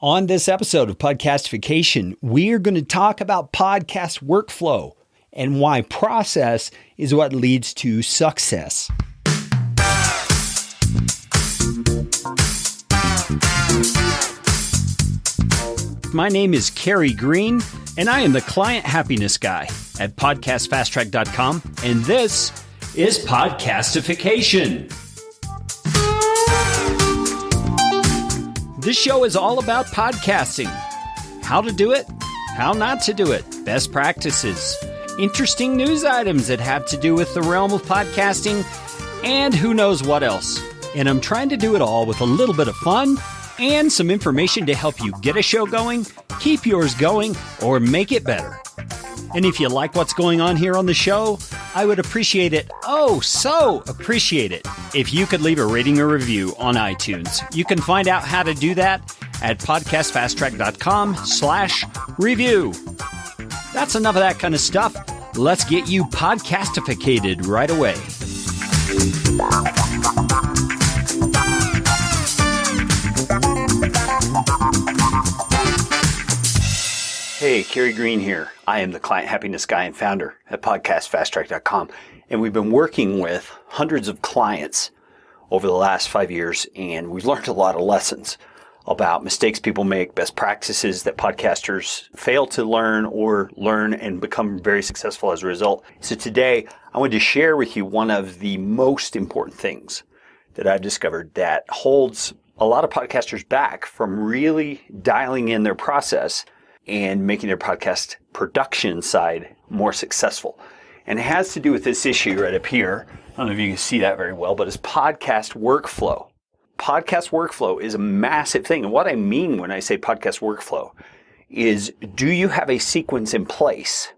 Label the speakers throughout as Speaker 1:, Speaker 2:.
Speaker 1: On this episode of Podcastification, we're going to talk about podcast workflow and why process is what leads to success. My name is Kerry Green, and I am the Client Happiness Guy at PodcastFastTrack.com, and this is Podcastification. This show is all about podcasting. How to do it, how not to do it, best practices, interesting news items that have to do with the realm of podcasting, and who knows what else. And I'm trying to do it all with a little bit of fun and some information to help you get a show going, keep yours going, or make it better. And if you like what's going on here on the show, I would appreciate it, so appreciate it, if you could leave a rating or review on iTunes. You can find out how to do that at podcastfasttrack.com/review. That's enough of that kind of stuff. Let's get you podcastificated right away. Hey, Kerry Green here. I am the Client Happiness Guy and founder at PodcastFastTrack.com, and we've been working with hundreds of clients over the last 5 years, and we've learned a lot of lessons about mistakes people make, best practices that podcasters fail to learn or learn and become very successful as a result. So today, I wanted to share with you one of the most important things that I've discovered that holds a lot of podcasters back from really dialing in their process and making their podcast production side more successful. And it has to do with this issue right up here. I don't know if you can see that very well, but it's podcast workflow. Podcast workflow is a massive thing. And what I mean when I say podcast workflow is, do you have a sequence in place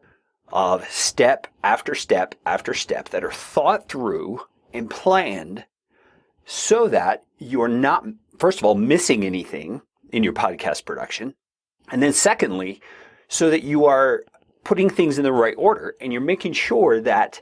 Speaker 1: of step after step after step that are thought through and planned so that you're not, first of all, missing anything in your podcast production? And then secondly, so that you are putting things in the right order and you're making sure that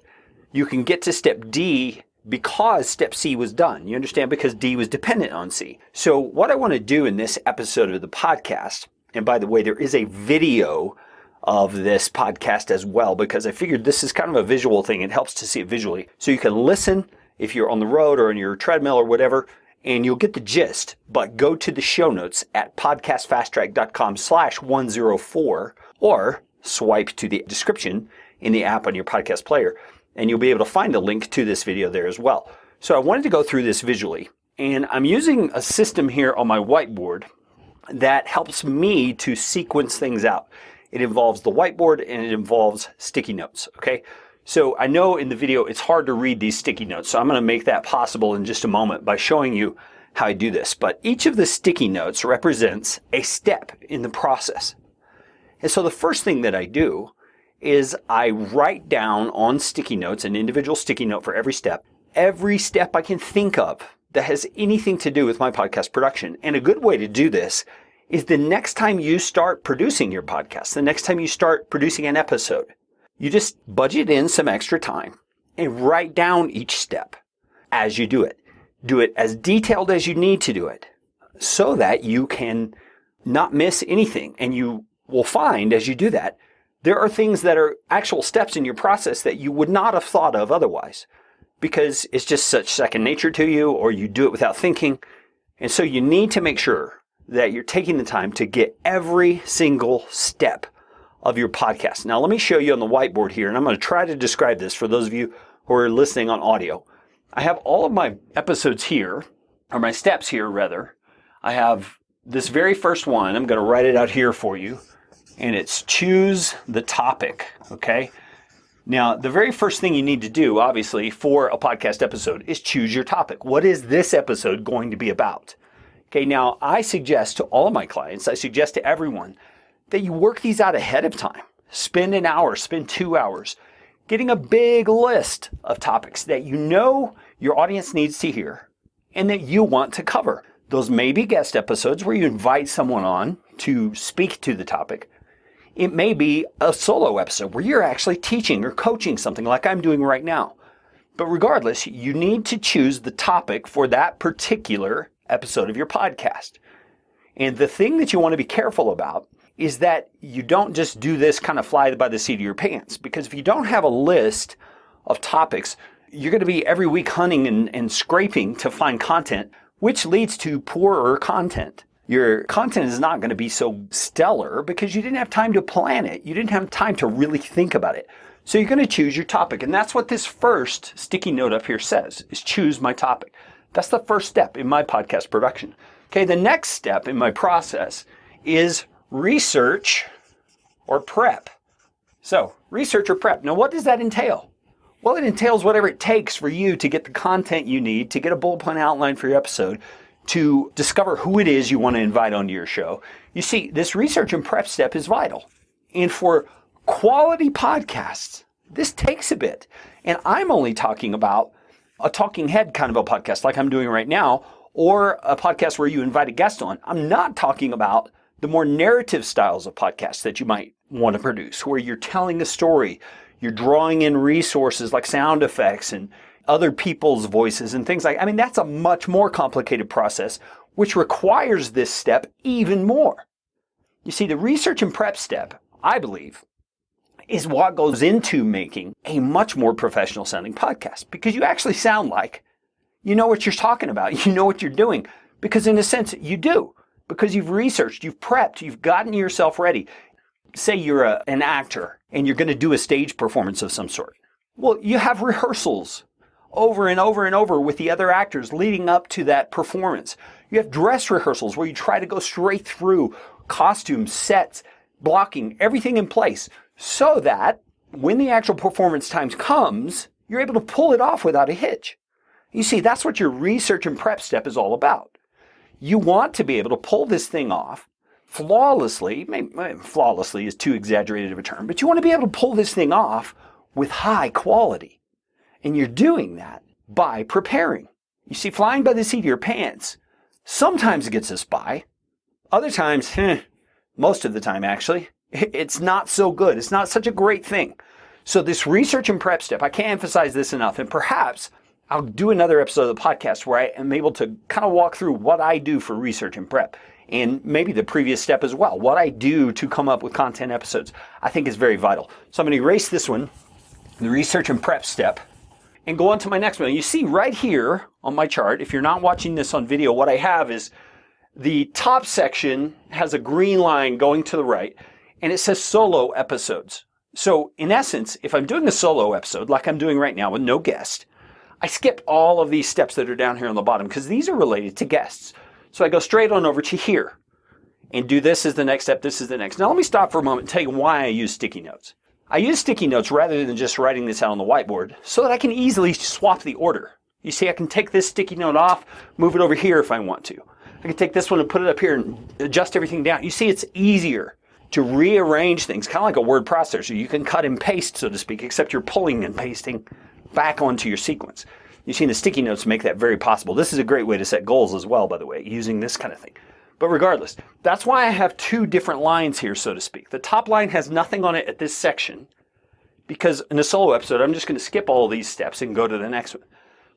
Speaker 1: you can get to step D because step C was done. You understand? Because D was dependent on C. So what I want to do in this episode of the podcast, and by the way, there is a video of this podcast as well, because I figured this is kind of a visual thing. It helps to see it visually. So you can listen if you're on the road or on your treadmill or whatever, and you'll get the gist, but go to the show notes at podcastfasttrack.com/104 or swipe to the description in the app on your podcast player, and you'll be able to find a link to this video there as well. So I wanted to go through this visually, and I'm using a system here on my whiteboard that helps me to sequence things out. It involves the whiteboard and it involves sticky notes, okay? So I know in the video it's hard to read these sticky notes, so I'm going to make that possible in just a moment by showing you how I do this. But each of the sticky notes represents a step in the process. And so the first thing that I do is I write down on sticky notes, an individual sticky note for every step I can think of that has anything to do with my podcast production. And a good way to do this is the next time you start producing your podcast, the next time you start producing an episode, you just budget in some extra time and write down each step as you do it. Do it as detailed as you need to do it so that you can not miss anything. And you will find as you do that, there are things that are actual steps in your process that you would not have thought of otherwise because it's just such second nature to you, or you do it without thinking. And so you need to make sure that you're taking the time to get every single step of your podcast. Now, let me show you on the whiteboard here, and I'm going to try to describe this for those of you who are listening on audio. I have all of my episodes here, or my steps here, rather. I have this very first one. I'm going to write it out here for you, and it's choose the topic, okay? Now, the very first thing you need to do, obviously, for a podcast episode is choose your topic. What is this episode going to be about? Okay, now, I suggest to all of my clients, I suggest to everyone, that you work these out ahead of time. Spend an hour, spend 2 hours, getting a big list of topics that you know your audience needs to hear and that you want to cover. Those may be guest episodes where you invite someone on to speak to the topic. It may be a solo episode where you're actually teaching or coaching something like I'm doing right now. But regardless, you need to choose the topic for that particular episode of your podcast. And the thing that you want to be careful about is that you don't just do this kind of fly by the seat of your pants. Because if you don't have a list of topics, you're going to be every week hunting and scraping to find content, which leads to poorer content. Your content is not going to be so stellar because you didn't have time to plan it. You didn't have time to really think about it. So you're going to choose your topic. And that's what this first sticky note up here says, is choose my topic. That's the first step in my podcast production. Okay, the next step in my process is research or prep. So research or prep. Now, what does that entail? Well, it entails whatever it takes for you to get the content you need, to get a bullet point outline for your episode, to discover who it is you want to invite onto your show. You see, this research and prep step is vital. And for quality podcasts, this takes a bit. And I'm only talking about a talking head kind of a podcast like I'm doing right now, or a podcast where you invite a guest on. I'm not talking about the more narrative styles of podcasts that you might want to produce, where you're telling a story, you're drawing in resources like sound effects and other people's voices and things like, that's a much more complicated process, which requires this step even more. You see, the research and prep step, I believe, is what goes into making a much more professional sounding podcast, because you actually sound like you know what you're talking about. You know what you're doing, because in a sense you do, because you've researched, you've prepped, you've gotten yourself ready. Say you're an actor and you're going to do a stage performance of some sort. Well, you have rehearsals over and over and over with the other actors leading up to that performance. You have dress rehearsals where you try to go straight through costumes, sets, blocking, everything in place so that when the actual performance time comes, you're able to pull it off without a hitch. You see, that's what your research and prep step is all about. You want to be able to pull this thing off flawlessly. Maybe flawlessly is too exaggerated of a term, but you want to be able to pull this thing off with high quality. And you're doing that by preparing. You see, flying by the seat of your pants, sometimes it gets us by. Other times, most of the time actually, it's not so good. It's not such a great thing. So this research and prep step, I can't emphasize this enough. And perhaps I'll do another episode of the podcast where I am able to kind of walk through what I do for research and prep. And maybe the previous step as well. What I do to come up with content episodes, I think is very vital. So I'm going to erase this one, the research and prep step, and go on to my next one. You see right here on my chart, if you're not watching this on video, what I have is the top section has a green line going to the right, and it says solo episodes. So in essence, if I'm doing a solo episode, like I'm doing right now with no guest, I skip all of these steps that are down here on the bottom because these are related to guests. So I go straight on over to here and do this as the next step, this is the next. Now let me stop for a moment and tell you why I use sticky notes. I use sticky notes rather than just writing this out on the whiteboard so that I can easily swap the order. You see, I can take this sticky note off, move it over here if I want to. I can take this one and put it up here and adjust everything down. You see, it's easier to rearrange things, kind of like a word processor. You can cut and paste, so to speak, except you're pulling and pasting back onto your sequence. You see, the sticky notes make that very possible. This is a great way to set goals as well, by the way, using this kind of thing. But regardless, that's why I have two different lines here, so to speak. The top line has nothing on it at this section because in a solo episode, I'm just going to skip all these steps and go to the next one.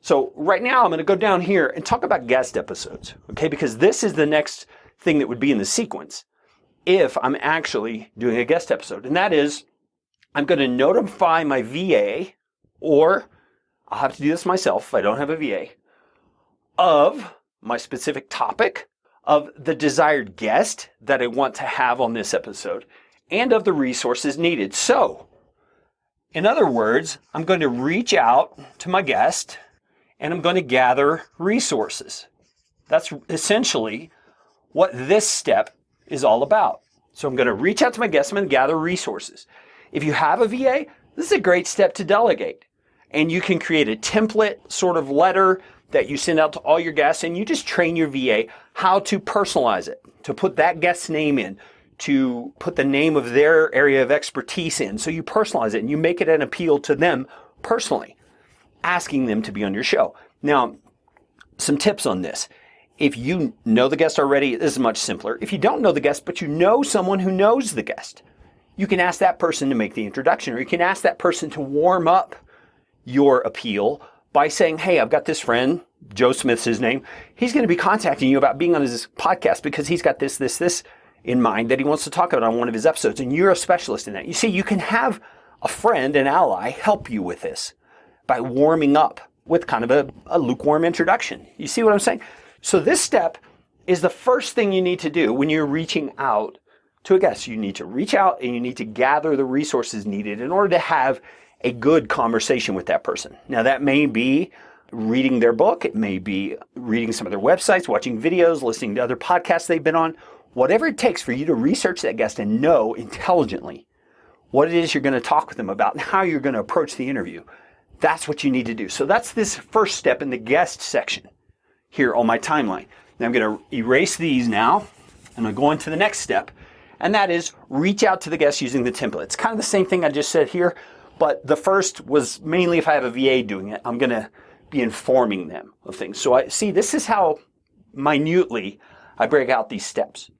Speaker 1: So right now, I'm going to go down here and talk about guest episodes, okay? Because this is the next thing that would be in the sequence if I'm actually doing a guest episode. And that is, I'm going to notify my VA, or I'll have to do this myself if I don't have a VA, of my specific topic, of the desired guest that I want to have on this episode, and of the resources needed. So, in other words, I'm going to reach out to my guest and I'm going to gather resources. That's essentially what this step is all about. So I'm going to reach out to my guest, I'm going to gather resources. If you have a VA, this is a great step to delegate. And you can create a template sort of letter that you send out to all your guests, and you just train your VA how to personalize it, to put that guest's name in, to put the name of their area of expertise in. So you personalize it and you make it an appeal to them personally, asking them to be on your show. Now, some tips on this. If you know the guest already, this is much simpler. If you don't know the guest, but you know someone who knows the guest, you can ask that person to make the introduction, or you can ask that person to warm up your appeal by saying, hey, I've got this friend Joe Smith's his name, he's going to be contacting you about being on his podcast because he's got this in mind that he wants to talk about on one of his episodes, and you're a specialist in that. You see, you can have a friend, an ally, help you with this by warming up with kind of a lukewarm introduction. You see what I'm saying? So this step is the first thing you need to do when you're reaching out to a guest. You need to reach out and you need to gather the resources needed in order to have a good conversation with that person. Now, that may be reading their book. It may be reading some of their websites, watching videos, listening to other podcasts they've been on. Whatever it takes for you to research that guest and know intelligently what it is you're going to talk with them about and how you're going to approach the interview. That's what you need to do. So that's this first step in the guest section here on my timeline. Now I'm going to erase these now, and I'll go into the next step, and that is reach out to the guest using the template. It's kind of the same thing I just said here, but the first was mainly if I have a VA doing it, I'm going to be informing them of things. So I see this is how minutely I break out these steps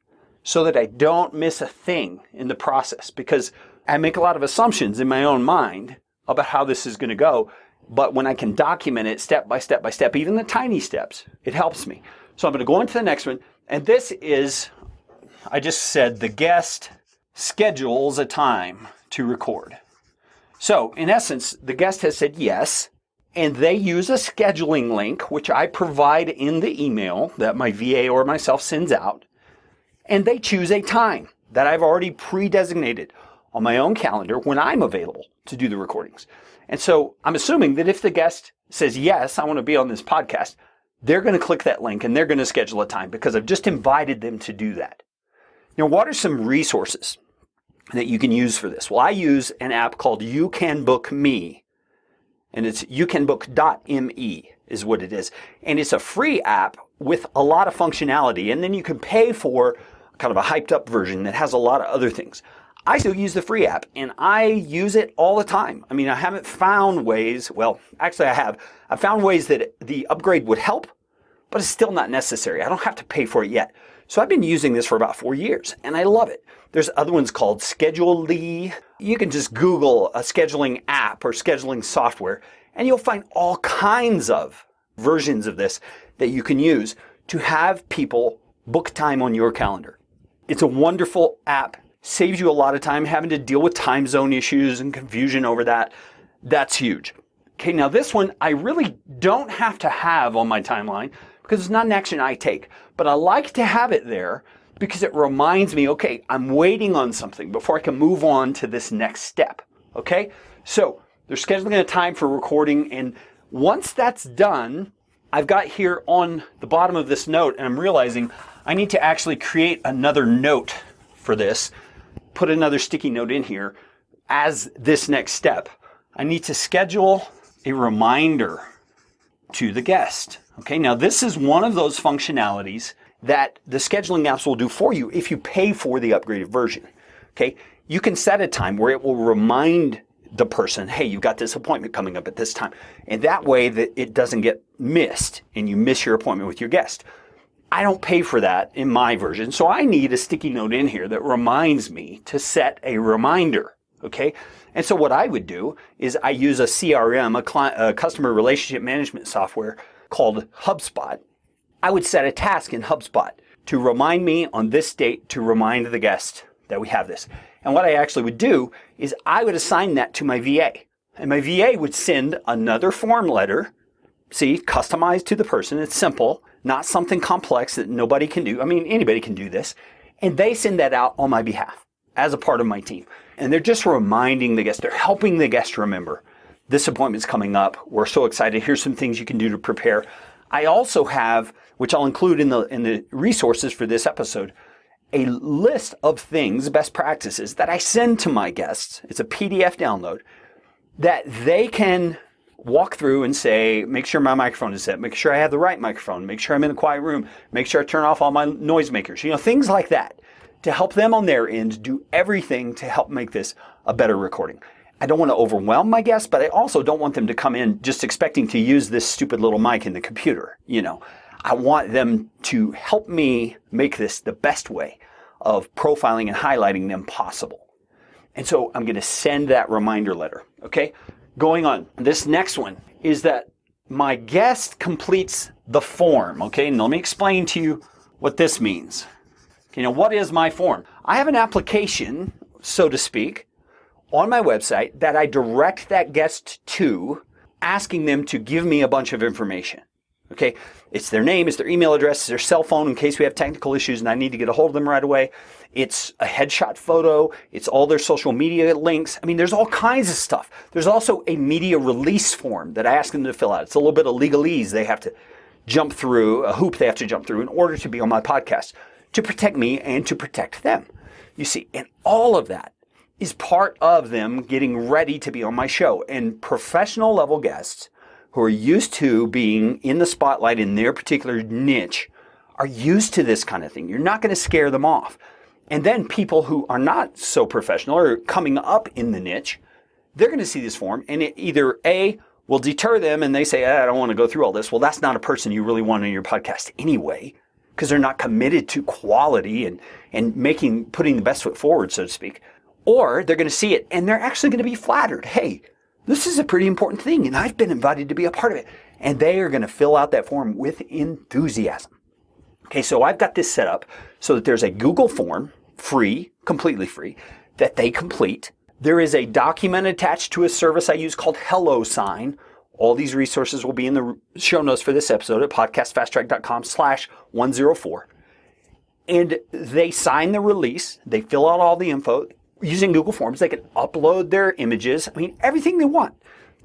Speaker 1: so that I don't miss a thing in the process, because I make a lot of assumptions in my own mind about how this is going to go. But when I can document it step by step by step, even the tiny steps, it helps me. So I'm going to go into the next one. And this is, I just said, the guest schedules a time to record. So in essence, the guest has said yes, and they use a scheduling link, which I provide in the email that my VA or myself sends out. And they choose a time that I've already pre-designated on my own calendar when I'm available to do the recordings. And so I'm assuming that if the guest says, yes, I want to be on this podcast, they're going to click that link and they're going to schedule a time because I've just invited them to do that. Now, what are some resources that you can use for this? Well, I use an app called You Can Book Me, and it's youcanbook.me is what it is. And it's a free app with a lot of functionality. And then you can pay for kind of a hyped up version that has a lot of other things. I still use the free app, and I use it all the time. I mean, I haven't found ways, well, actually I have. I've found ways that the upgrade would help, but it's still not necessary. I don't have to pay for it yet. So I've been using this for about 4 years, and I love it. There's other ones called Schedule.ly. You can just Google a scheduling app or scheduling software, and you'll find all kinds of versions of this that you can use to have people book time on your calendar. It's a wonderful app. Saves you a lot of time having to deal with time zone issues and confusion over that. That's huge. Okay, now this one I really don't have to have on my timeline because it's not an action I take, but I like to have it there because it reminds me, okay, I'm waiting on something before I can move on to this next step. Okay, so they're scheduling a time for recording, and once that's done, I've got here on the bottom of this note, and I'm realizing I need to actually create another note for this. Put another sticky note in here as this next step. I need to schedule a reminder to the guest. Okay, now this is one of those functionalities that the scheduling apps will do for you if you pay for the upgraded version. Okay, you can set a time where it will remind the person, hey, you've got this appointment coming up at this time. And that way that it doesn't get missed and you miss your appointment with your guest. I don't pay for that in my version, so I need a sticky note in here that reminds me to set a reminder, okay? And so what I would do is I use a CRM, a customer relationship management software called HubSpot. I would set a task in HubSpot to remind me on this date to remind the guest that we have this. And what I actually would do is I would assign that to my VA. And my VA would send another form letter, see, customized to the person. It's simple. Not something complex that nobody can do. I mean, anybody can do this. And they send that out on my behalf as a part of my team. And they're just reminding the guest. They're helping the guest remember. This appointment's coming up. We're so excited. Here's some things you can do to prepare. I also have, which I'll include in the resources for this episode, a list of things, best practices that I send to my guests. It's a PDF download that they can walk through and say, make sure my microphone is set, make sure I have the right microphone, make sure I'm in a quiet room, make sure I turn off all my noisemakers, things like that to help them on their end do everything to help make this a better recording. I don't want to overwhelm my guests, but I also don't want them to come in just expecting to use this stupid little mic in the computer. I want them to help me make this the best way of profiling and highlighting them possible. And so I'm going to send that reminder letter, okay? Going on, this next one is that my guest completes the form, okay? And let me explain to you what this means. What is my form? I have an application, so to speak, on my website that I direct that guest to, asking them to give me a bunch of information. Okay, it's their name, it's their email address, it's their cell phone in case we have technical issues and I need to get a hold of them right away. It's a headshot photo. It's all their social media links. I mean, there's all kinds of stuff. There's also a media release form that I ask them to fill out. It's a little bit of legalese they have to jump through, a hoop they have to jump through in order to be on my podcast, to protect me and to protect them. You see, and all of that is part of them getting ready to be on my show. And professional level guests who are used to being in the spotlight in their particular niche are used to this kind of thing. You're not going to scare them off. And then people who are not so professional or coming up in the niche, they're going to see this form and it either A, will deter them and they say, I don't want to go through all this. Well, that's not a person you really want on your podcast anyway, because they're not committed to quality and putting the best foot forward, so to speak. Or they're going to see it and they're actually going to be flattered. Hey, this is a pretty important thing and I've been invited to be a part of it. And they are going to fill out that form with enthusiasm. Okay, so I've got this set up so that there's a Google form, free, completely free, that they complete. There is a document attached to a service I use called HelloSign. All these resources will be in the show notes for this episode at podcastfasttrack.com/104. And they sign the release. They fill out all the info. Using Google Forms, they can upload their images. I mean, everything they want,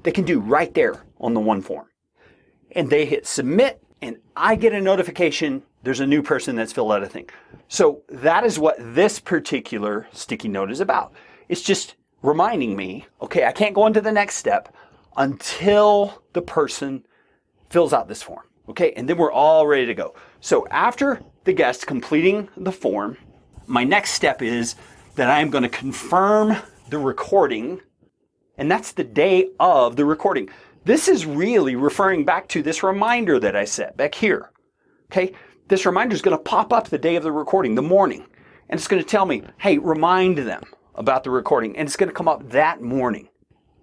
Speaker 1: they can do right there on the one form. And they hit submit, and I get a notification there's a new person that's filled out a thing. So that is what this particular sticky note is about. It's just reminding me, okay, I can't go on to the next step until the person fills out this form. Okay, and then we're all ready to go. So after the guest completing the form, my next step is that I am going to confirm the recording, and that's the day of the recording. This is really referring back to this reminder that I set back here. Okay, this reminder is going to pop up the day of the recording, the morning, and it's going to tell me, hey, remind them about the recording, and it's going to come up that morning.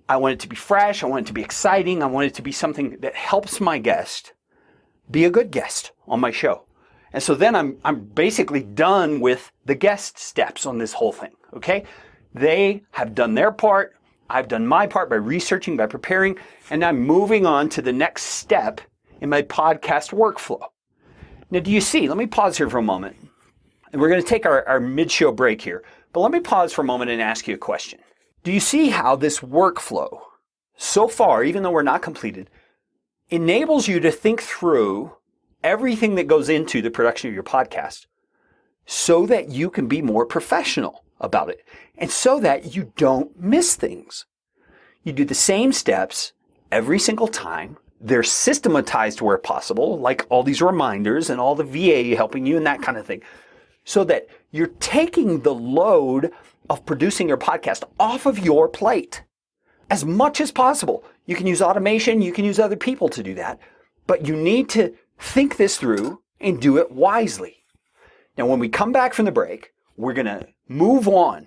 Speaker 1: I want it to be fresh. I want it to be exciting. I want it to be something that helps my guest be a good guest on my show. And so then I'm basically done with the guest steps on this whole thing, okay? They have done their part. I've done my part by researching, by preparing, and I'm moving on to the next step in my podcast workflow. Now, do you see? Let me pause here for a moment. And we're going to take our mid-show break here. But let me pause for a moment and ask you a question. Do you see how this workflow, so far, even though we're not completed, enables you to think through everything that goes into the production of your podcast so that you can be more professional about it and so that you don't miss things? You do the same steps every single time. They're systematized where possible, like all these reminders and all the VA helping you and that kind of thing, so that you're taking the load of producing your podcast off of your plate as much as possible. You can use automation, you can use other people to do that, but you need to think this through and do it wisely. Now, when we come back from the break, we're going to move on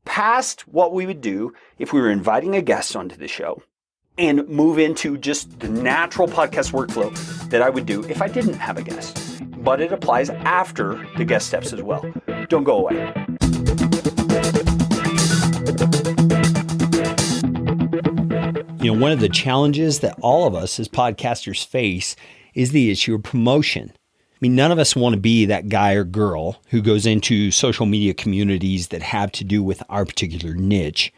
Speaker 1: past what we would do if we were inviting a guest onto the show and move into just the natural podcast workflow that I would do if I didn't have a guest. But it applies after the guest steps as well. Don't go away.
Speaker 2: One of the challenges that all of us as podcasters face is the issue of promotion. I mean, none of us want to be that guy or girl who goes into social media communities that have to do with our particular niche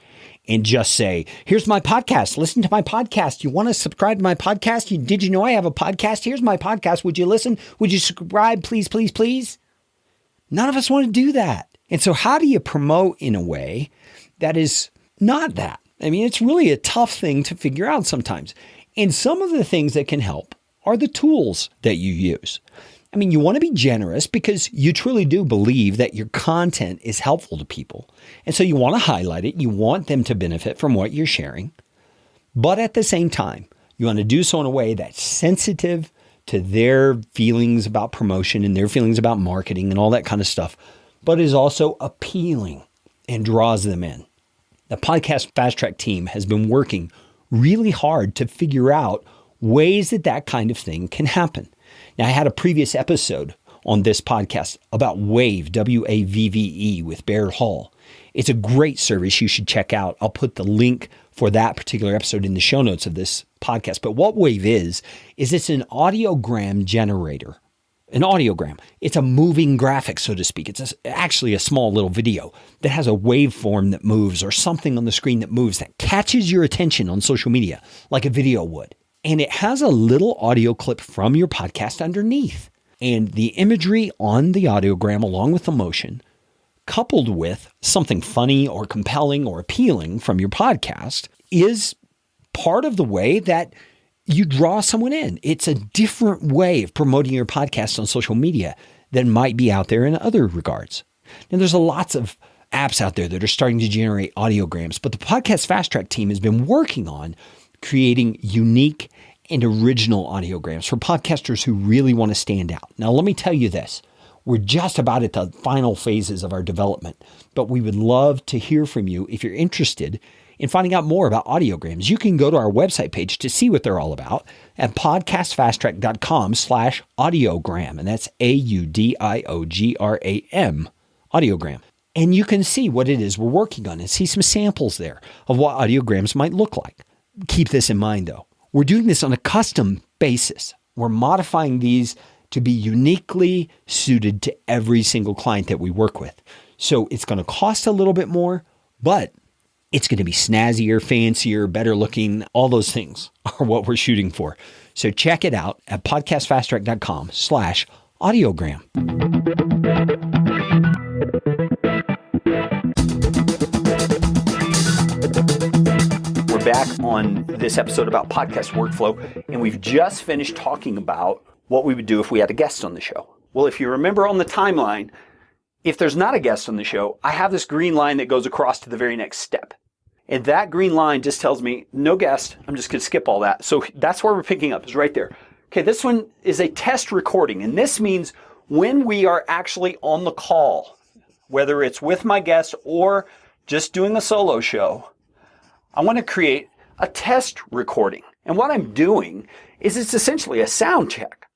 Speaker 2: and just say, here's my podcast. Listen to my podcast. You want to subscribe to my podcast? Did you know I have a podcast? Here's my podcast. Would you listen? Would you subscribe? Please, please, please. None of us want to do that. And so how do you promote in a way that is not that? I mean, it's really a tough thing to figure out sometimes. And some of the things that can help are the tools that you use. I mean, you want to be generous because you truly do believe that your content is helpful to people. And so you want to highlight it. You want them to benefit from what you're sharing. But at the same time, you want to do so in a way that's sensitive to their feelings about promotion and their feelings about marketing and all that kind of stuff, but is also appealing and draws them in. The Podcast Fast Track team has been working really hard to figure out ways that that kind of thing can happen. Now, I had a previous episode on this podcast about Wave, W-A-V-V-E, with Baird Hall. It's a great service you should check out. I'll put the link for that particular episode in the show notes of this podcast. But what Wave is it's an audiogram generator. An audiogram. It's a moving graphic, so to speak. It's actually a small little video that has a waveform that moves or something on the screen that moves that catches your attention on social media like a video would. And it has a little audio clip from your podcast underneath. And the imagery on the audiogram along with the motion, coupled with something funny or compelling or appealing from your podcast, is part of the way that you draw someone in. It's a different way of promoting your podcast on social media than might be out there in other regards. Now, there's lots of apps out there that are starting to generate audiograms, but the Podcast Fast Track team has been working on creating unique and original audiograms for podcasters who really want to stand out. Now, let me tell you this. We're just about at the final phases of our development, but we would love to hear from you if you're interested in finding out more about audiograms. You can go to our website page to see what they're all about at podcastfasttrack.com/audiogram. And that's AUDIOGRAM, audiogram. And you can see what it is we're working on and see some samples there of what audiograms might look like. Keep this in mind, though. We're doing this on a custom basis. We're modifying these to be uniquely suited to every single client that we work with. So it's going to cost a little bit more, but it's going to be snazzier, fancier, better looking. All those things are what we're shooting for. So check it out at podcastfasttrack.com/audiogram.
Speaker 1: We're back on this episode about podcast workflow, and we've just finished talking about what we would do if we had a guest on the show. Well, if you remember on the timeline, if there's not a guest on the show, I have this green line that goes across to the very next step. And that green line just tells me, no guest. I'm just going to skip all that. So that's where we're picking up, is right there. Okay, this one is a test recording. And this means when we are actually on the call, whether it's with my guest or just doing a solo show, I want to create a test recording. And what I'm doing is it's essentially a sound check.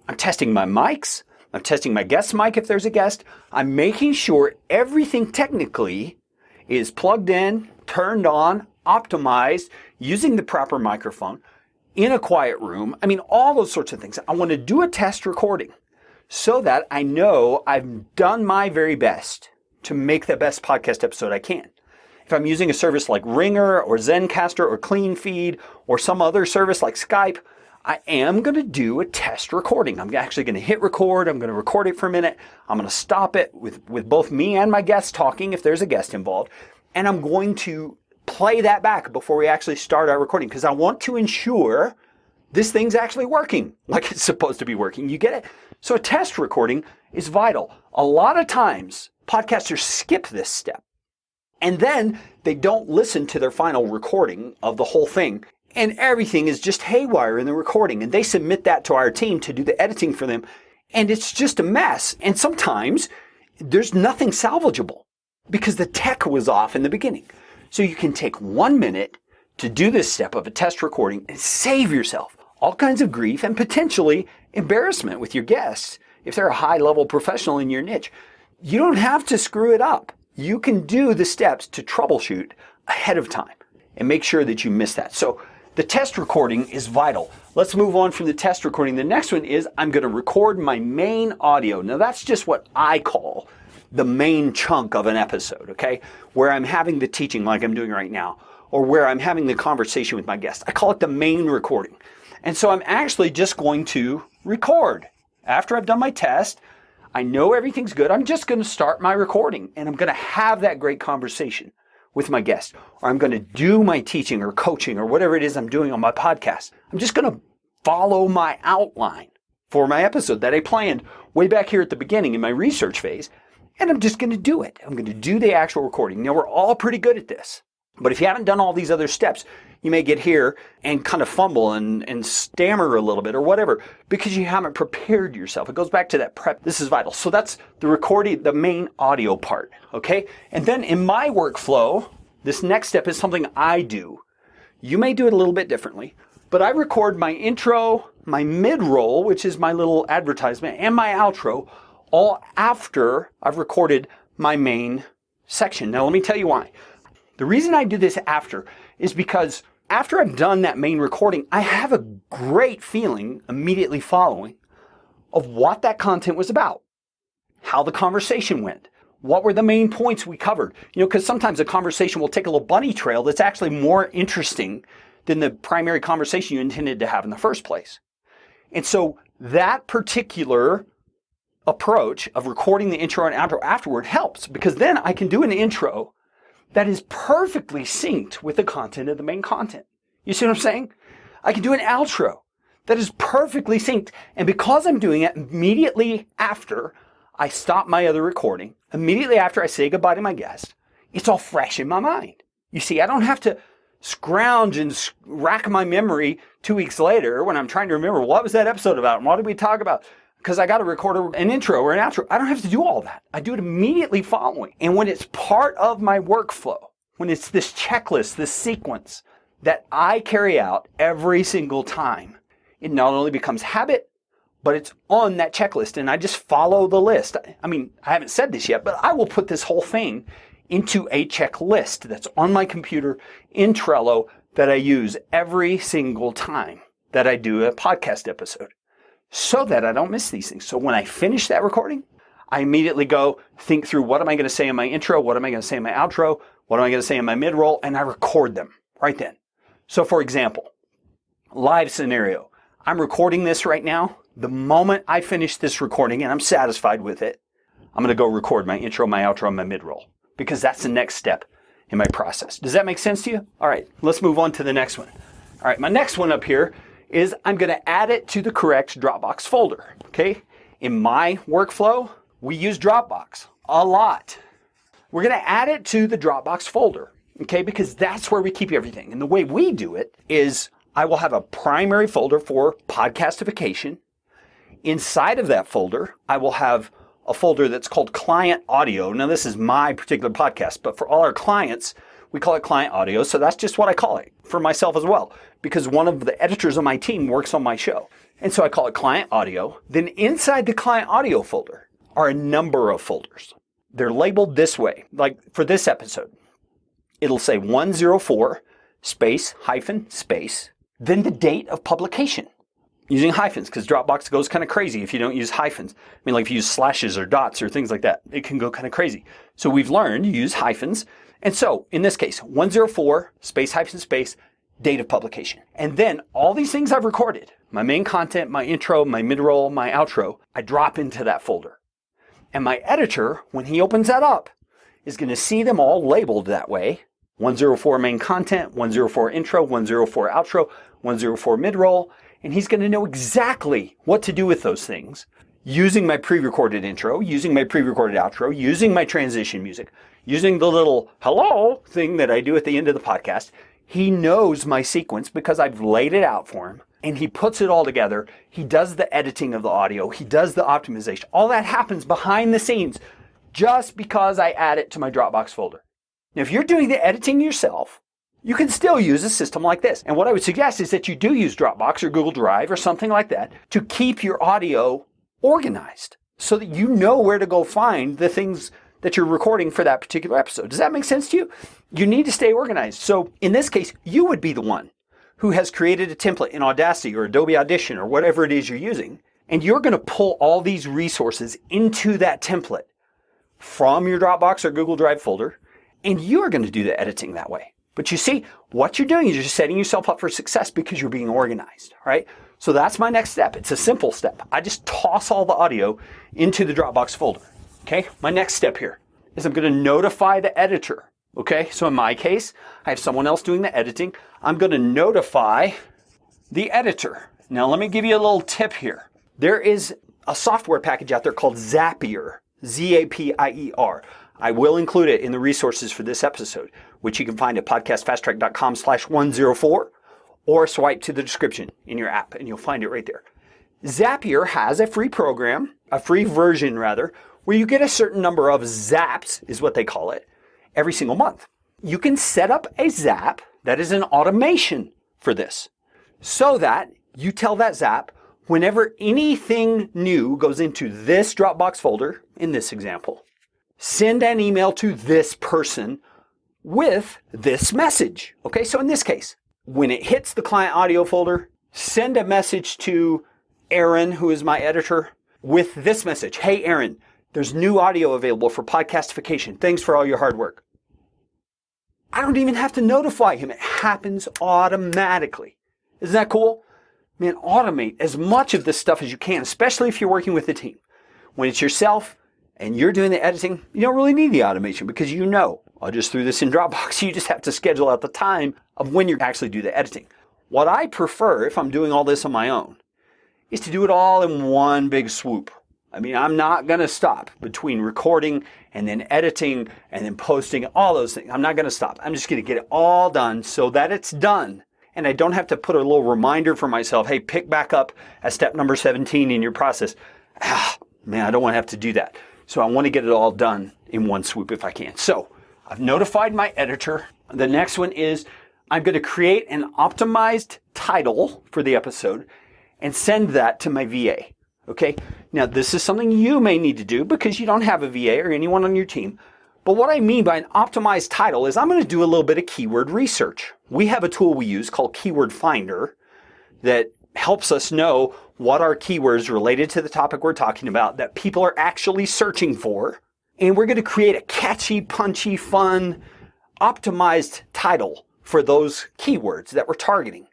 Speaker 1: I'm testing my mics. I'm testing my guest mic if there's a guest. I'm making sure everything technically is plugged in, turned on, optimized, using the proper microphone, in a quiet room. I mean, all those sorts of things. I want to do a test recording so that I know I've done my very best to make the best podcast episode I can. If I'm using a service like Ringer or Zencaster or CleanFeed or some other service like Skype, I am going to do a test recording. I'm actually going to hit record. I'm going to record it for a minute. I'm going to stop it with both me and my guest talking if there's a guest involved. And I'm going to play that back before we actually start our recording because I want to ensure this thing's actually working like it's supposed to be working. You get it? So a test recording is vital. A lot of times, podcasters skip this step. And then they don't listen to their final recording of the whole thing. And everything is just haywire in the recording. And they submit that to our team to do the editing for them. And it's just a mess. And sometimes there's nothing salvageable because the tech was off in the beginning. So you can take 1 minute to do this step of a test recording and save yourself all kinds of grief and potentially embarrassment with your guests if they're a high-level professional in your niche. You don't have to screw it up. You can do the steps to troubleshoot ahead of time and make sure that you miss that. So the test recording is vital. Let's move on from the test recording. The next one is I'm going to record my main audio. Now that's just what I call the main chunk of an episode, okay? Where I'm having the teaching like I'm doing right now, or where I'm having the conversation with my guest. I call it the main recording. And so I'm actually just going to record. After I've done my test, I know everything's good. I'm just going to start my recording and I'm going to have that great conversation with my guest, or I'm going to do my teaching or coaching or whatever it is I'm doing on my podcast. I'm just going to follow my outline for my episode that I planned way back here at the beginning in my research phase, and I'm just going to do it. I'm going to do the actual recording. Now, we're all pretty good at this, but if you haven't done all these other steps, you may get here and kind of fumble and stammer a little bit or whatever because you haven't prepared yourself. It goes back to that prep. This is vital. So that's the recording, the main audio part, okay? And then in my workflow, this next step is something I do. You may do it a little bit differently. But I record my intro, my mid-roll, which is my little advertisement, and my outro, all after I've recorded my main section. Now, let me tell you why. The reason I do this after is because after I've done that main recording, I have a great feeling immediately following of what that content was about, how the conversation went, what were the main points we covered. Because sometimes a conversation will take a little bunny trail that's actually more interesting than the primary conversation you intended to have in the first place. And so that particular approach of recording the intro and outro afterward helps, because then I can do an intro that is perfectly synced with the content of the main content. You see what I'm saying? I can do an outro that is perfectly synced. And because I'm doing it immediately after I stop my other recording, immediately after I say goodbye to my guest, it's all fresh in my mind. You see, I don't have to scrounge and rack my memory 2 weeks later when I'm trying to remember what was that episode about and what did we talk about, because I got to record an intro or an outro. I don't have to do all that. I do it immediately following. And when it's part of my workflow, when it's this checklist, this sequence that I carry out every single time, it not only becomes habit, but it's on that checklist and I just follow the list. I mean, I haven't said this yet, but I will put this whole thing into a checklist that's on my computer in Trello that I use every single time that I do a podcast episode so that I don't miss these things. So when I finish that recording, I immediately go think through what am I going to say in my intro, what am I going to say in my outro, what am I going to say in my mid-roll, and I record them right then. So for example, live scenario. I'm recording this right now. The moment I finish this recording and I'm satisfied with it, I'm going to go record my intro, my outro, and my mid-roll, because that's the next step in my process. Does that make sense to you? All right, let's move on to the next one. All right, my next one up here is I'm going to add it to the correct Dropbox folder, okay? In my workflow, we use Dropbox a lot. We're going to add it to the Dropbox folder, okay? Because that's where we keep everything. And the way we do it is I will have a primary folder for Podcastification. Inside of that folder, I will have a folder that's called Client Audio. Now, this is my particular podcast, but for all our clients, we call it Client Audio. So that's just what I call it for myself as well, because one of the editors on my team works on my show. And so I call it Client Audio. Then inside the Client Audio folder are a number of folders. They're labeled this way. Like for this episode, it'll say 104 space hyphen space, then the date of publication. Using hyphens, because Dropbox goes kind of crazy if you don't use hyphens. I mean, like if you use slashes or dots or things like that, it can go kind of crazy. So we've learned to use hyphens. And so in this case, 104 space hyphen space, date of publication. And then all these things I've recorded, my main content, my intro, my mid-roll, my outro, I drop into that folder. And my editor, when he opens that up, is going to see them all labeled that way. 104 main content, 104 intro, 104 outro, 104 mid-roll. And he's going to know exactly what to do with those things using my pre-recorded intro, using my pre-recorded outro, using my transition music, using the little hello thing that I do at the end of the podcast. He knows my sequence because I've laid it out for him, and he puts it all together. He does the editing of the audio. He does the optimization. All that happens behind the scenes just because I add it to my Dropbox folder. Now, if you're doing the editing yourself, you can still use a system like this. And what I would suggest is that you do use Dropbox or Google Drive or something like that to keep your audio organized so that you know where to go find the things that you're recording for that particular episode. Does that make sense to you? You need to stay organized. So in this case, you would be the one who has created a template in Audacity or Adobe Audition or whatever it is you're using. And you're going to pull all these resources into that template from your Dropbox or Google Drive folder. And you're going to do the editing that way. But you see, what you're doing is you're setting yourself up for success because you're being organized, right? So that's my next step. It's a simple step. I just toss all the audio into the Dropbox folder, okay? My next step here is I'm going to notify the editor, okay? So in my case, I have someone else doing the editing. I'm going to notify the editor. Now, let me give you a little tip here. There is a software package out there called Zapier, Z-A-P-I-E-R. I will include it in the resources for this episode, which you can find at podcastfasttrack.com/104 or swipe to the description in your app and you'll find it right there. Zapier has a free program, a free version rather, where you get a certain number of zaps, is what they call it, every single month. You can set up a zap that is an automation for this. so that you tell that Zap, whenever anything new goes into this Dropbox folder, in this example, send an email to this person with this message. Okay, so in this case, when it hits the client audio folder, send a message to Aaron, who is my editor, with this message. Hey, Aaron, there's new audio available for Podcastification. Thanks for all your hard work. I don't even have to notify him. It happens automatically. Isn't that cool? Man, automate as much of this stuff as you can, especially if you're working with a team. When it's yourself and you're doing the editing, you don't really need the automation because you know, I just threw this in Dropbox. You just have to schedule out the time of when you actually do the editing. What I prefer, if I'm doing all this on my own, is to do it all in one big swoop. I mean, I'm not going to stop between recording and then editing and then posting, all those things. I'm not going to stop. I'm just going to get it all done so that it's done. And I don't have to put a little reminder for myself, hey, pick back up at step number 17 in your process. Man, I don't want to have to do that. So I want to get it all done in one swoop if I can. So I've notified my editor. The next one is I'm going to create an optimized title for the episode and send that to my VA. Okay? Now, this is something you may need to do because you don't have a VA or anyone on your team. But what I mean by an optimized title is I'm going to do a little bit of keyword research. We have a tool we use called Keyword Finder that helps us know what are keywords related to the topic we're talking about that people are actually searching for. And we're going to create a catchy, punchy, fun, optimized title for those keywords that we're targeting.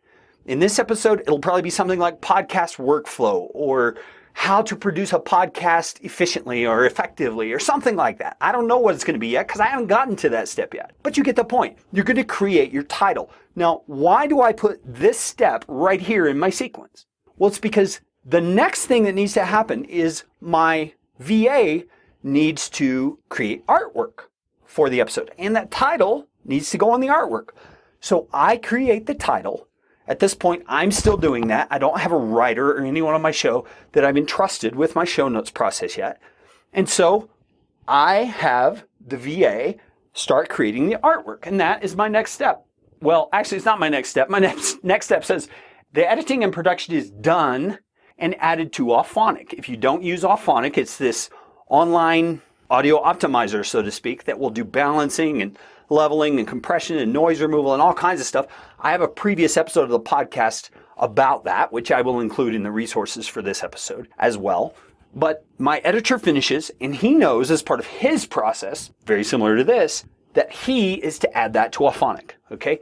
Speaker 1: In this episode, it'll probably be something like podcast workflow or how to produce a podcast efficiently or effectively or something like that. I don't know what it's going to be yet because I haven't gotten to that step yet. But you get the point. You're going to create your title. Now, why do I put this step right here in my sequence? Well, it's because the next thing that needs to happen is my VA needs to create artwork for the episode. And that title needs to go on the artwork. So I create the title. At this point, I'm still doing that. I don't have a writer or anyone on my show that I've entrusted with my show notes process yet. And so I have the VA start creating the artwork. And that is my next step. Well, actually, it's not my next step. My next step says the editing and production is done and added to Auphonic. If you don't use Auphonic, it's this online audio optimizer, so to speak, that will do balancing and leveling and compression and noise removal and all kinds of stuff. I have a previous episode of the podcast about that, which I will include in the resources for this episode as well. But my editor finishes and he knows as part of his process, very similar to this, that he is to add that to Auphonic. Okay.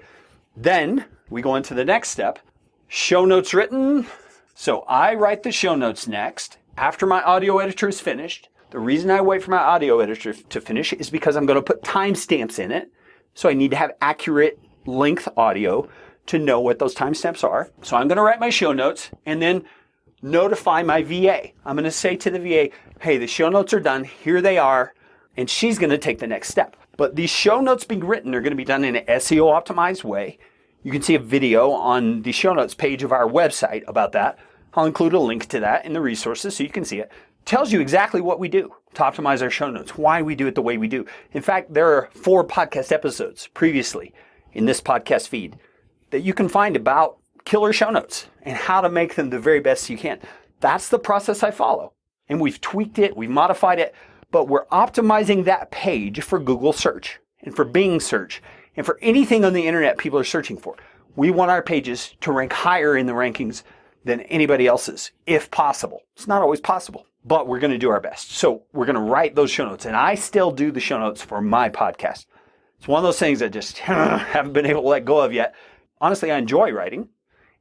Speaker 1: Then we go into the next step. Show notes written. So I write the show notes next after my audio editor is finished. The reason I wait for my audio editor to finish is because I'm going to put timestamps in it. So I need to have accurate length audio to know what those timestamps are. So I'm going to write my show notes and then notify my VA. I'm going to say to the VA, hey, the show notes are done. Here they are. And she's going to take the next step. But these show notes being written are going to be done in an SEO optimized way. You can see a video on the show notes page of our website about that. I'll include a link to that in the resources so you can see it. Tells you exactly what we do to optimize our show notes, why we do it the way we do. In fact, there are 4 podcast episodes previously in this podcast feed that you can find about killer show notes and how to make them the very best you can. That's the process I follow. And we've tweaked it, we've modified it, but we're optimizing that page for Google search and for Bing search and for anything on the internet people are searching for. We want our pages to rank higher in the rankings than anybody else's, if possible. It's not always possible, but we're going to do our best. So we're going to write those show notes, and I still do the show notes for my podcast. It's one of those things I just haven't been able to let go of yet. Honestly, I enjoy writing,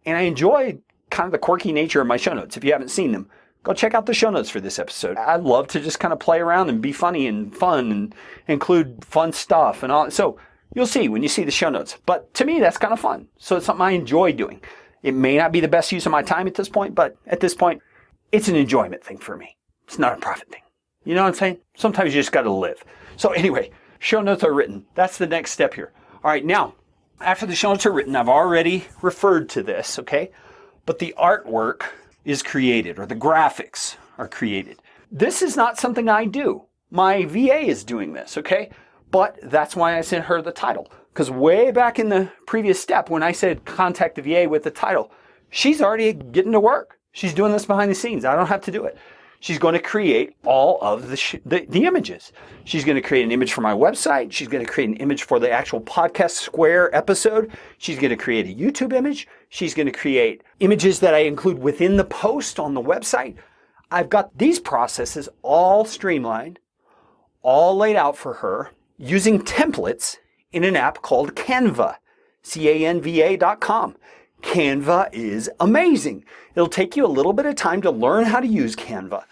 Speaker 1: and I enjoy kind of the quirky nature of my show notes. If you haven't seen them, go check out the show notes for this episode. I love to just kind of play around and be funny and fun and include fun stuff and all. So you'll see when you see the show notes. But to me, that's kind of fun. So it's something I enjoy doing. It may not be the best use of my time at this point, but at this point, it's an enjoyment thing for me. It's not a profit thing. You know what I'm saying? Sometimes you just got to live. So anyway, show notes are written. That's the next step here. All right, now, after the show notes are written, I've already referred to this, okay? But the artwork is created, or the graphics are created. This is not something I do. My VA is doing this, okay? But that's why I sent her the title. Because way back in the previous step, when I said contact the VA with the title, She's already getting to work. She's doing this behind the scenes. I don't have to do it. She's going to create all of the images. She's going to create an image for my website. She's going to create an image for the actual podcast square episode. She's going to create a YouTube image. She's going to create images that I include within the post on the website. I've got these processes all streamlined, all laid out for her using templates in an app called Canva, Canva.com. Canva is amazing. It'll take you a little bit of time to learn how to use Canva.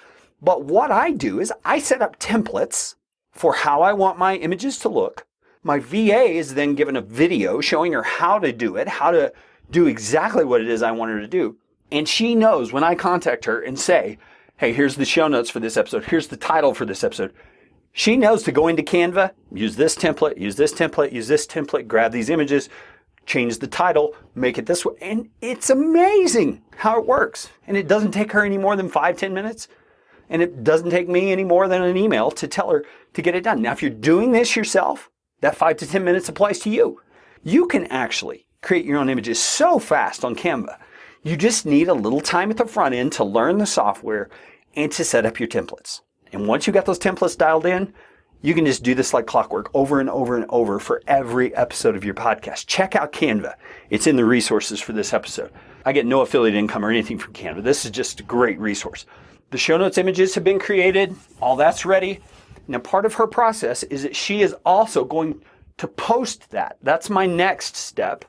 Speaker 1: But what I do is I set up templates for how I want my images to look. My VA is then given a video showing her how to do it, how to do exactly what it is I want her to do. And she knows when I contact her and say, hey, here's the show notes for this episode. Here's the title for this episode. She knows to go into Canva, use this template, use this template, use this template, grab these images, change the title, make it this way. And it's amazing how it works. And it doesn't take her any more than 5-10 minutes. And it doesn't take me any more than an email to tell her to get it done. Now, if you're doing this yourself, that 5 to 10 minutes applies to you. You can actually create your own images so fast on Canva. You just need a little time at the front end to learn the software and to set up your templates. And once you got those templates dialed in, you can just do this like clockwork over and over and over for every episode of your podcast. Check out Canva. It's in the resources for this episode. I get no affiliate income or anything from Canva. This is just a great resource. The show notes images have been created. All that's ready. Now, part of her process is that she is also going to post that. That's my next step.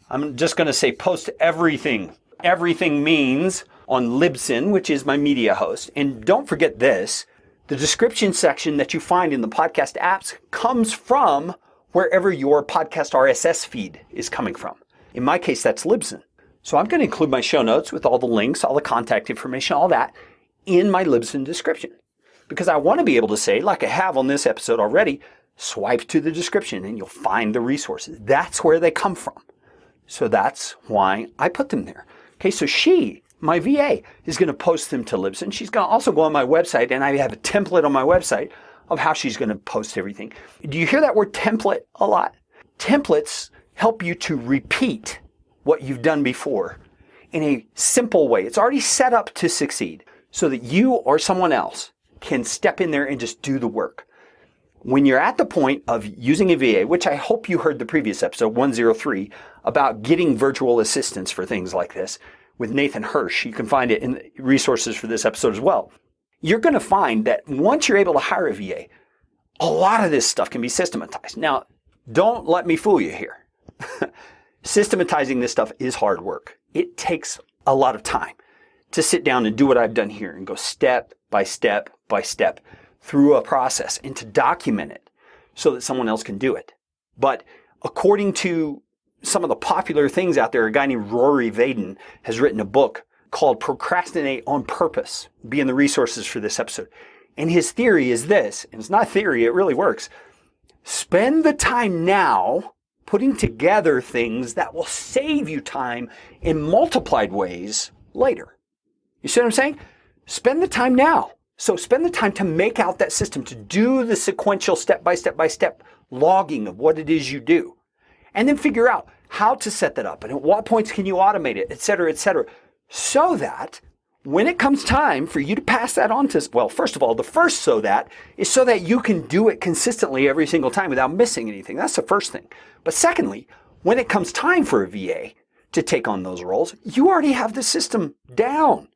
Speaker 1: I'm just going to say post everything. Everything means on Libsyn, which is my media host. And don't forget this. The description section that you find in the podcast apps comes from wherever your podcast RSS feed is coming from. In my case, that's Libsyn. So I'm going to include my show notes with all the links, all the contact information, all that in my Libsyn description. Because I want to be able to say, like I have on this episode already, swipe to the description and you'll find the resources. That's where they come from. So that's why I put them there. Okay, so she, my VA, is going to post them to Libsyn. She's going to also go on my website, and I have a template on my website of how she's going to post everything. Do you hear that word template a lot? Templates help you to repeat what you've done before in a simple way. It's already set up to succeed so that you or someone else can step in there and just do the work. When you're at the point of using a VA, which I hope you heard the previous episode, 103, about getting virtual assistants for things like this, with Nathan Hirsch. You can find it in the resources for this episode as well. You're going to find that once you're able to hire a VA, a lot of this stuff can be systematized. Now, don't let me fool you here. Systematizing this stuff is hard work. It takes a lot of time to sit down and do what I've done here and go step by step by step through a process and to document it so that someone else can do it. But according to some of the popular things out there, a guy named Rory Vaden has written a book called Procrastinate on Purpose. Be in the resources for this episode. And his theory is this, and it's not theory, it really works. Spend the time now putting together things that will save you time in multiplied ways later. You see what I'm saying? Spend the time now. So spend the time to make out that system, to do the sequential step-by-step logging of what it is you do. And then figure out how to set that up and at what points can you automate it, et cetera, so that when it comes time for you to pass that on to, well, first of all, the first so that is so that you can do it consistently every single time without missing anything. That's the first thing. But secondly, when it comes time for a VA to take on those roles, you already have the system down.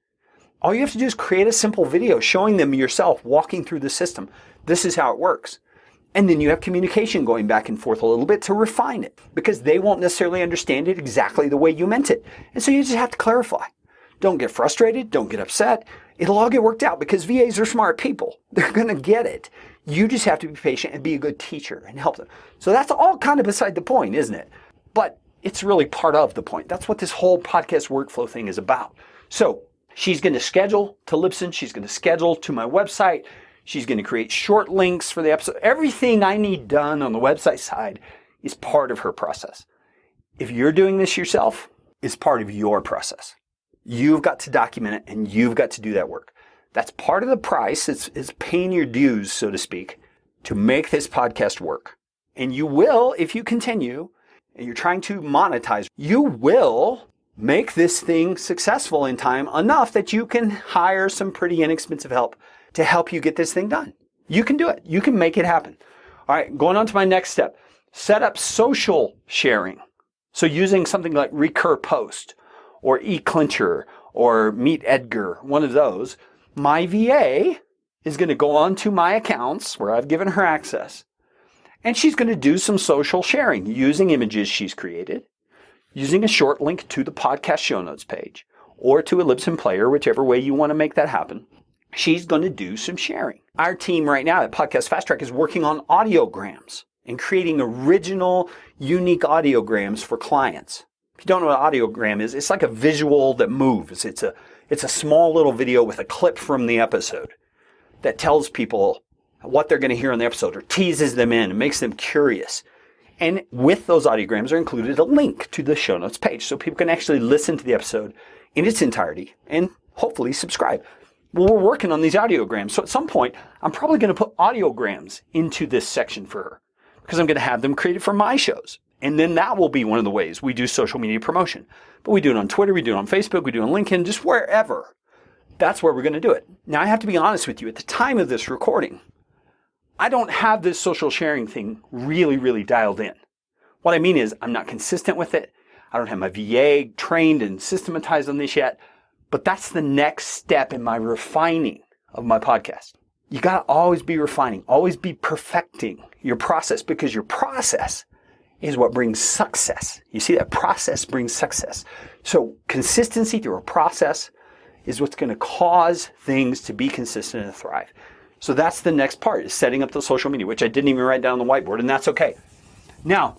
Speaker 1: All you have to do is create a simple video showing them yourself walking through the system. This is how it works. And then you have communication going back and forth a little bit to refine it because they won't necessarily understand it exactly the way you meant it. And so you just have to clarify. Don't get frustrated. Don't get upset. It'll all get worked out because VAs are smart people. They're going to get it. You just have to be patient and be a good teacher and help them. So that's all kind of beside the point, isn't it? But it's really part of the point. That's what this whole podcast workflow thing is about. So she's going to schedule to Libsyn. She's going to schedule to my website. She's going to create short links for the episode. Everything I need done on the website side is part of her process. If you're doing this yourself, it's part of your process. You've got to document it and you've got to do that work. That's part of the price. It's paying your dues, so to speak, to make this podcast work. And you will, if you continue and you're trying to monetize, you will make this thing successful in time enough that you can hire some pretty inexpensive help to help you get this thing done. You can do it. You can make it happen. All right, going on to my next step. Set up social sharing. So using something like Recur Post or eClincher or Meet Edgar, one of those, my VA is going to go onto my accounts where I've given her access, and she's going to do some social sharing using images she's created, using a short link to the podcast show notes page or to a Libsyn player, whichever way you want to make that happen. She's going to do some sharing. Our team right now at Podcast Fast Track is working on audiograms and creating original, unique audiograms for clients. If you don't know what an audiogram is, it's like a visual that moves. It's a small little video with a clip from the episode that tells people what they're going to hear in the episode or teases them in and makes them curious. And with those audiograms are included a link to the show notes page so people can actually listen to the episode in its entirety and hopefully subscribe. Well, we're working on these audiograms. So at some point, I'm probably going to put audiograms into this section for her because I'm going to have them created for my shows. And then that will be one of the ways we do social media promotion. But we do it on Twitter, we do it on Facebook, we do it on LinkedIn, just wherever. That's where we're going to do it. Now, I have to be honest with you. At the time of this recording, I don't have this social sharing thing really dialed in. What I mean is I'm not consistent with it. I don't have my VA trained and systematized on this yet. But that's the next step in my refining of my podcast. You got to always be refining, always be perfecting your process because your process is what brings success. You see, that process brings success. So consistency through a process is what's going to cause things to be consistent and thrive. So that's the next part, is setting up the social media, which I didn't even write down on the whiteboard, and that's okay. Now,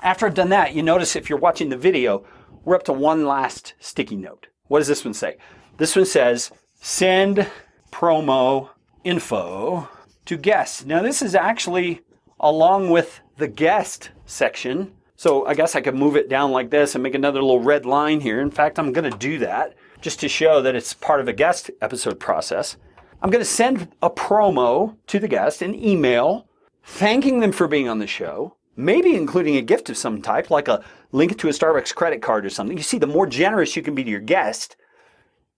Speaker 1: after I've done that, you notice if you're watching the video, we're up to one last sticky note. What does this one say? This one says, send promo info to guests. Now, this is actually along with the guest section. So I guess I could move it down like this and make another little red line here. In fact, I'm going to do that just to show that it's part of a guest episode process. I'm going to send a promo to the guest, an email, thanking them for being on the show, maybe including a gift of some type, like a link to a Starbucks credit card or something. You see, the more generous you can be to your guest,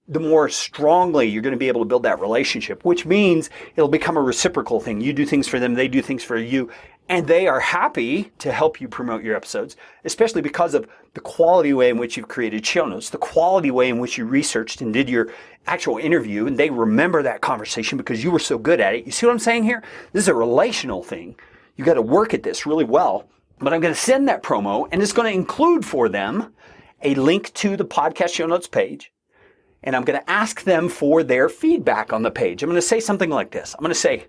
Speaker 1: the more strongly you're going to be able to build that relationship, which means it'll become a reciprocal thing. You do things for them, they do things for you, and they are happy to help you promote your episodes, especially because of the quality way in which you've created show notes, the quality way in which you researched and did your actual interview, and they remember that conversation because you were so good at it. You see what I'm saying here? This is a relational thing. You got to work at this really well. But I'm going to send that promo, and it's going to include for them a link to the podcast show notes page. And I'm going to ask them for their feedback on the page. I'm going to say something like this. I'm going to say,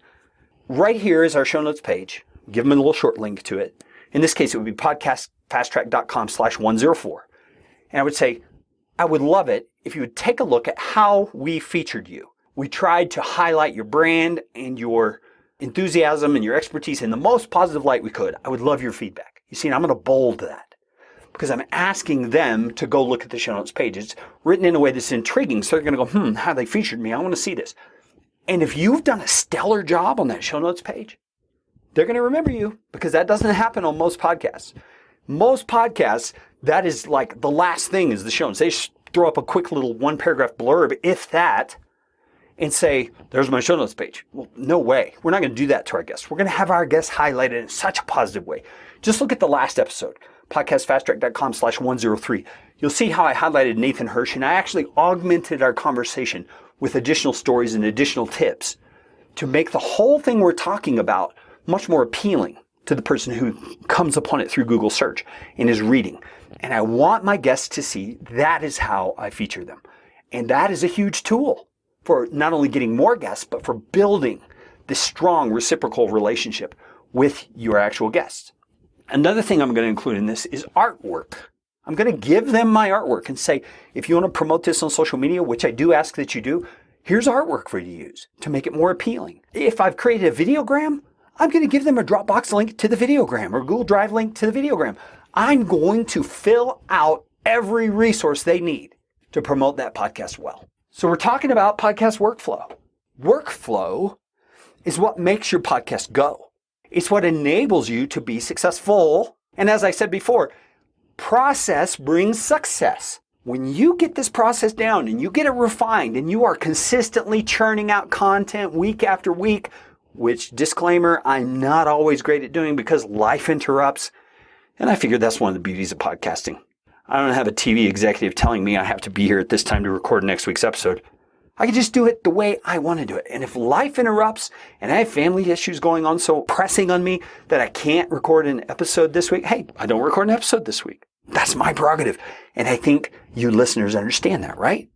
Speaker 1: right here is our show notes page. Give them a little short link to it. In this case, it would be podcastfasttrack.com/104. And I would say, I would love it if you would take a look at how we featured you. We tried to highlight your brand and your enthusiasm and your expertise in the most positive light we could. I would love your feedback. You see, and I'm going to bold that because I'm asking them to go look at the show notes page. It's written in a way that's intriguing. So they're going to go, how they featured me. I want to see this. And if you've done a stellar job on that show notes page, they're going to remember you because that doesn't happen on most podcasts. Most podcasts, that is like the last thing is the show notes. They just throw up a quick little one paragraph blurb, if that, and say, there's my show notes page. Well, no way. We're not going to do that to our guests. We're going to have our guests highlighted in such a positive way. Just look at the last episode, podcastfasttrack.com/103. You'll see how I highlighted Nathan Hirsch, and I actually augmented our conversation with additional stories and additional tips to make the whole thing we're talking about much more appealing to the person who comes upon it through Google search and is reading. And I want my guests to see that is how I feature them. And that is a huge tool for not only getting more guests, but for building this strong reciprocal relationship with your actual guests. Another thing I'm going to include in this is artwork. I'm going to give them my artwork and say, if you want to promote this on social media, which I do ask that you do, here's artwork for you to use to make it more appealing. If I've created a videogram, I'm going to give them a Dropbox link to the videogram or Google Drive link to the videogram. I'm going to fill out every resource they need to promote that podcast well. So we're talking about podcast workflow. Workflow is what makes your podcast go. It's what enables you to be successful. And as I said before, process brings success. when you get this process down and you get it refined and you are consistently churning out content week after week, which, disclaimer, I'm not always great at doing because life interrupts. And I figured that's one of the beauties of podcasting. I don't have a TV executive telling me I have to be here at this time to record next week's episode. I can just do it the way I want to do it. And if life interrupts and I have family issues going on so pressing on me that I can't record an episode this week, hey, I don't record an episode this week. That's my prerogative. And I think you listeners understand that, right?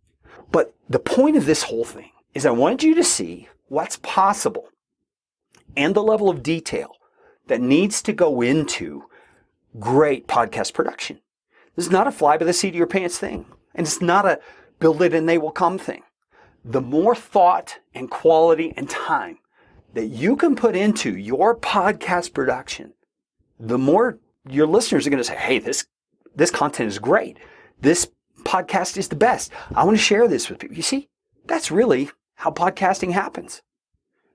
Speaker 1: But the point of this whole thing is I wanted you to see what's possible and the level of detail that needs to go into great podcast production. This is not a fly by the seat of your pants thing. And it's not a build it and they will come thing. The more thought and quality and time that you can put into your podcast production, the more your listeners are going to say, hey, this content is great. This podcast is the best. I want to share this with people. You see, that's really how podcasting happens.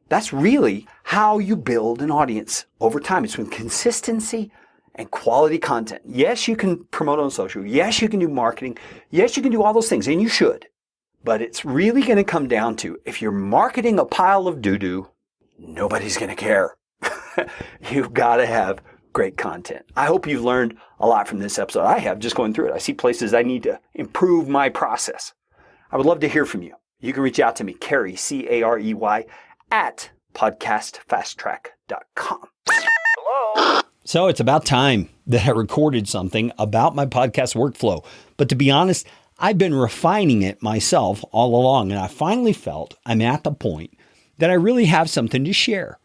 Speaker 1: That's really how you build an audience over time. It's with consistency and quality content. Yes, you can promote on social. Yes, you can do marketing. Yes, you can do all those things, and you should. But it's really going to come down to, if you're marketing a pile of doo-doo, nobody's going to care. You've got to have great content. I hope you've learned a lot from this episode. I have, just going through it. I see places I need to improve my process. I would love to hear from you. You can reach out to me, Carey, C-A-R-E-Y, at podcastfasttrack.com. Hello?
Speaker 2: So it's about time that I recorded something about my podcast workflow. But to be honest, I've been refining it myself all along, and I finally felt I'm at the point that I really have something to share.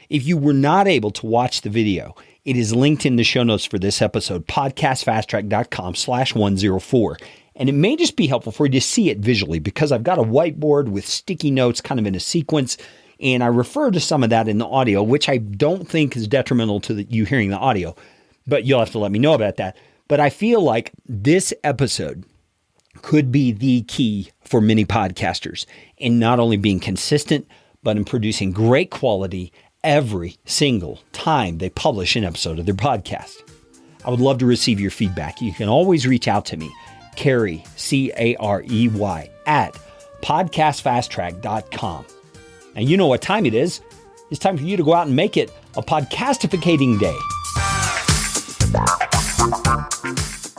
Speaker 2: If you were not able to watch the video, it is linked in the show notes for this episode, podcastfasttrack.com/104. And it may just be helpful for you to see it visually because I've got a whiteboard with sticky notes kind of in a sequence. And I refer to some of that in the audio, which I don't think is detrimental to you hearing the audio, but you'll have to let me know about that. But I feel like this episode could be the key for many podcasters in not only being consistent, but in producing great quality every single time they publish an episode of their podcast. I would love to receive your feedback. You can always reach out to me, Carey, C-A-R-E-Y, at podcastfasttrack.com. And you know what time it is. It's time for you to go out and make it a podcastificating day.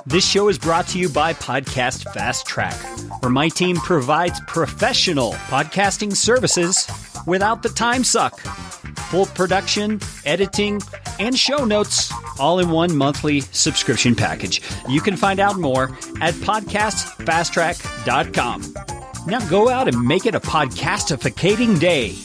Speaker 2: This show is brought to you by Podcast Fast Track, where my team provides professional podcasting services without the time suck. Full production, editing, and show notes, all in one monthly subscription package. You can find out more at podcastfasttrack.com. Now go out and make it a podcastificating day.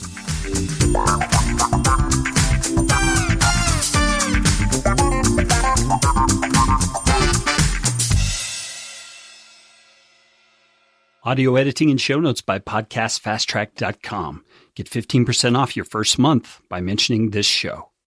Speaker 2: Audio editing and show notes by podcastfasttrack.com. Get 15% off your first month by mentioning this show.